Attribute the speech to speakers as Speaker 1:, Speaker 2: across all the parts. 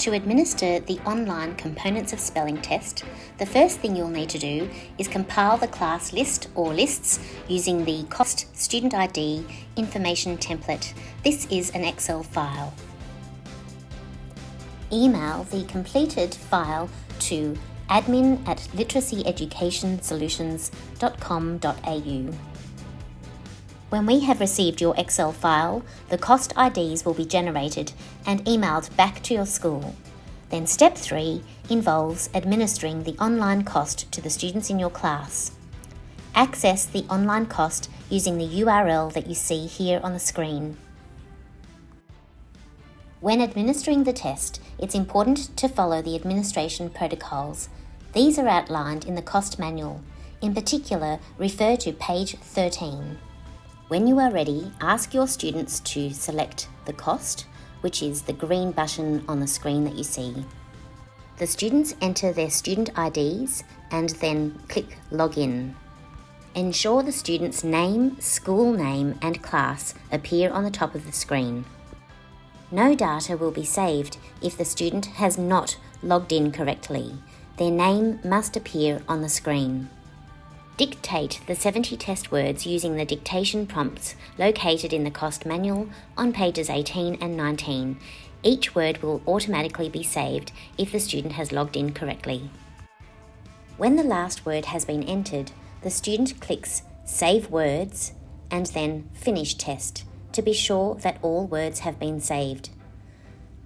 Speaker 1: To administer the online components of spelling test, the first thing you'll need to do is compile the class list or lists using the CoST Student ID information template. This is an Excel file. Email the completed file to admin@literacyeducationsolutions.com.au. When we have received your Excel file, the CoST IDs will be generated and emailed back to your school. Then step 3 involves administering the online CoST to the students in your class. Access the online CoST using the URL that you see here on the screen. When administering the test, it's important to follow the administration protocols. These are outlined in the CoST manual. In particular, refer to page 13. When you are ready, ask your students to select the CoST, which is the green button on the screen that you see. The students enter their student IDs and then click Login. Ensure the student's name, school name and class appear on the top of the screen. No data will be saved if the student has not logged in correctly. Their name must appear on the screen. Dictate the 70 test words using the dictation prompts located in the CoST manual on pages 18 and 19. Each word will automatically be saved if the student has logged in correctly. When the last word has been entered, the student clicks Save Words and then Finish Test to be sure that all words have been saved.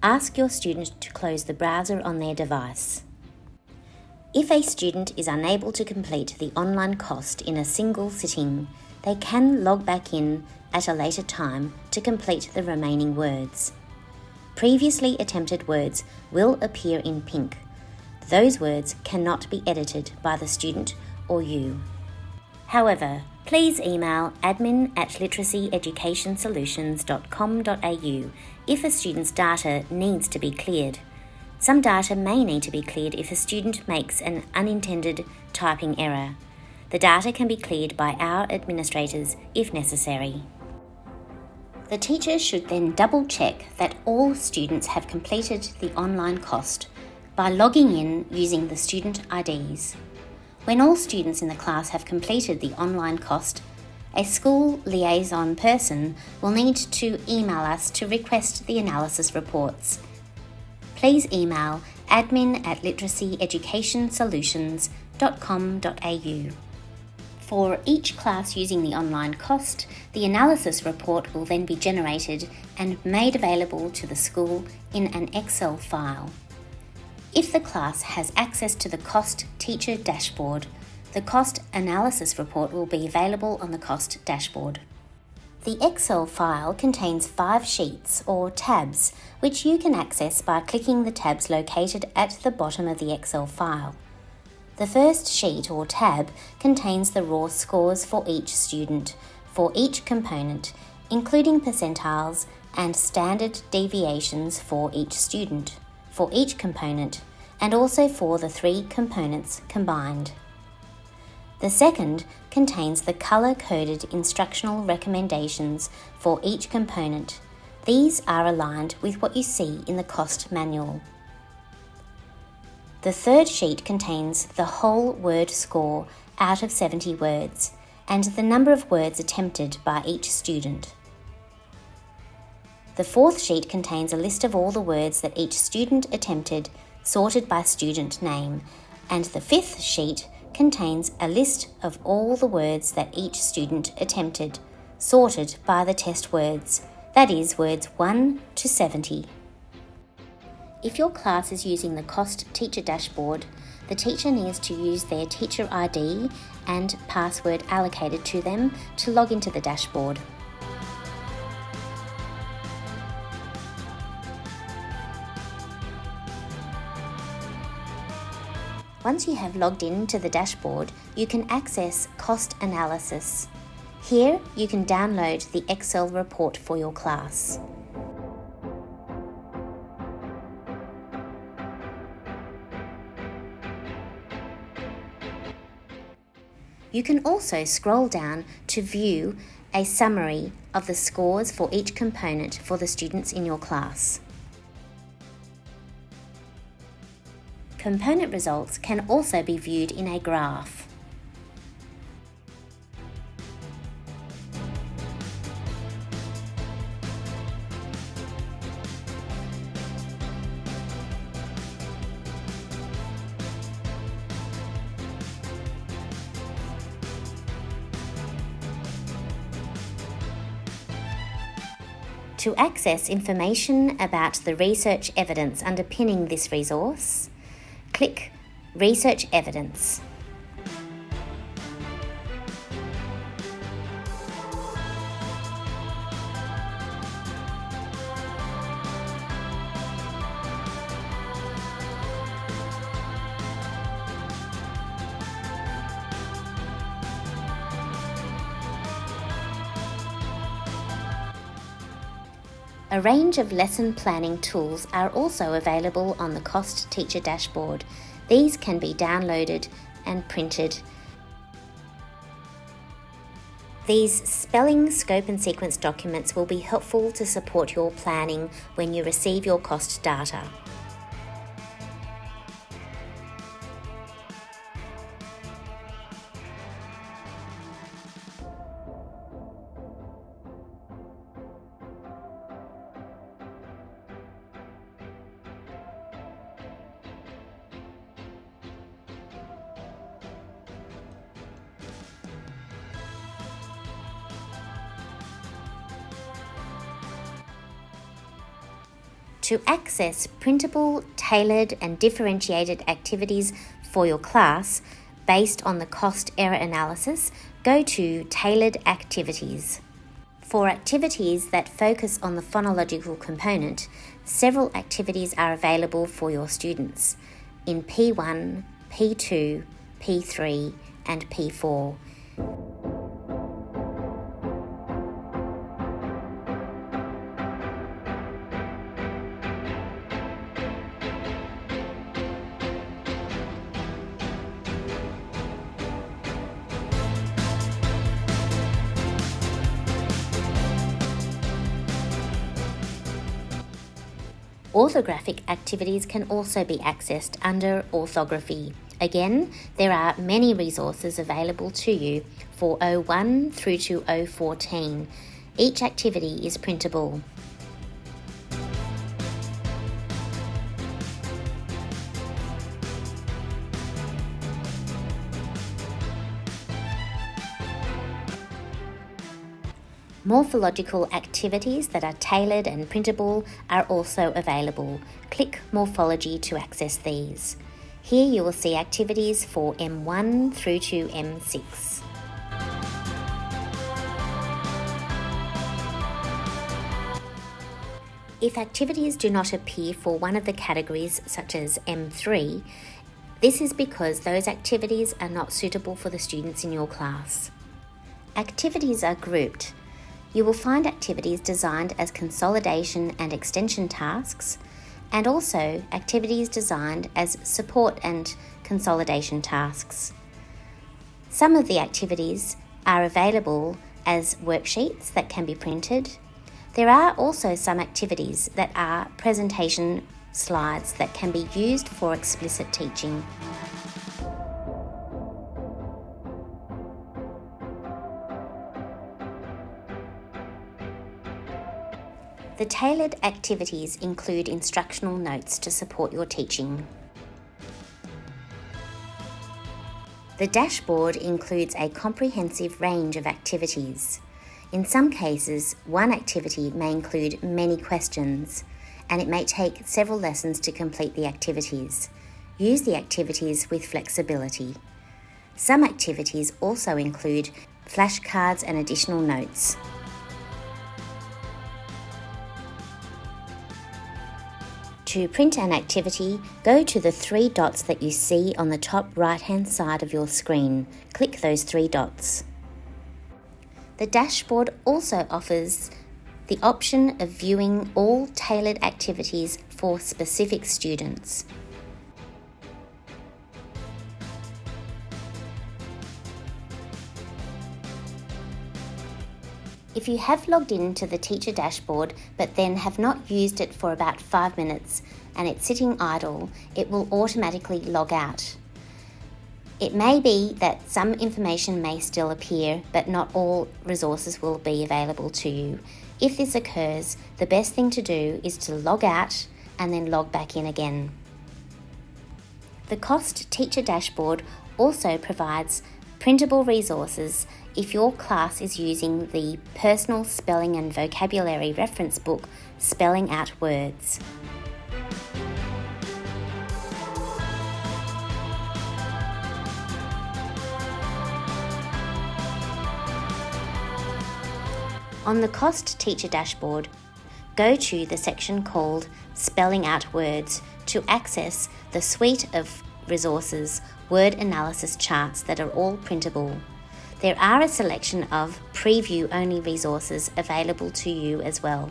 Speaker 1: Ask your student to close the browser on their device. If a student is unable to complete the online CoST in a single sitting, they can log back in at a later time to complete the remaining words. Previously attempted words will appear in pink. Those words cannot be edited by the student or you. However, please email admin@literacyeducationsolutions.com.au if a student's data needs to be cleared. Some data may need to be cleared if a student makes an unintended typing error. The data can be cleared by our administrators if necessary. The teacher should then double-check that all students have completed the online CoST by logging in using the student IDs. When all students in the class have completed the online CoST, a school liaison person will need to email us to request the analysis reports. Please email admin@literacyeducationsolutions.com.au. For each class using the online CoST, the analysis report will then be generated and made available to the school in an Excel file. If the class has access to the CoST teacher dashboard, the CoST analysis report will be available on the CoST dashboard. The Excel file contains 5 sheets or tabs, which you can access by clicking the tabs located at the bottom of the Excel file. The first sheet or tab contains the raw scores for each student, for each component, including percentiles and standard deviations for each student, for each component, and also for the 3 components combined. The second contains the colour-coded instructional recommendations for each component. These are aligned with what you see in the CoST manual. The third sheet contains the whole word score out of 70 words and the number of words attempted by each student. The fourth sheet contains a list of all the words that each student attempted, sorted by student name, and the fifth sheet contains a list of all the words that each student attempted, sorted by the test words, that is, words 1 to 70. If your class is using the CoST teacher dashboard, the teacher needs to use their teacher ID and password allocated to them to log into the dashboard. Once you have logged in to the dashboard, you can access CoST analysis. Here, you can download the Excel report for your class. You can also scroll down to view a summary of the scores for each component for the students in your class. Component results can also be viewed in a graph. To access information about the research evidence underpinning this resource, click Research Evidence. A range of lesson planning tools are also available on the CoST Teacher dashboard. These can be downloaded and printed. These spelling, scope and sequence documents will be helpful to support your planning when you receive your CoST data. To access printable, tailored and differentiated activities for your class based on the CoST error analysis, go to Tailored Activities. For activities that focus on the phonological component, several activities are available for your students in P1, P2, P3 and P4. Orthographic activities can also be accessed under Orthography. Again, there are many resources available to you for O1 through to O14. Each activity is printable. Morphological activities that are tailored and printable are also available. Click Morphology to access these. Here you will see activities for M1 through to M6. If activities do not appear for one of the categories, such as M3, this is because those activities are not suitable for the students in your class. Activities are grouped. You will find activities designed as consolidation and extension tasks, and also activities designed as support and consolidation tasks. Some of the activities are available as worksheets that can be printed. There are also some activities that are presentation slides that can be used for explicit teaching. The tailored activities include instructional notes to support your teaching. The dashboard includes a comprehensive range of activities. In some cases, one activity may include many questions, and it may take several lessons to complete the activities. Use the activities with flexibility. Some activities also include flashcards and additional notes. To print an activity, go to the three dots that you see on the top right-hand side of your screen. Click those three dots. The dashboard also offers the option of viewing all tailored activities for specific students. If you have logged into the teacher dashboard but then have not used it for about 5 minutes and it's sitting idle, it will automatically log out. It may be that some information may still appear, but not all resources will be available to you. If this occurs, the best thing to do is to log out and then log back in again. The CoST teacher dashboard also provides printable resources if your class is using the Personal Spelling and Vocabulary Reference Book, Spelling Out Words. On the CoST teacher dashboard, go to the section called Spelling Out Words to access the suite of resources, word analysis charts that are all printable. There are a selection of preview-only resources available to you as well.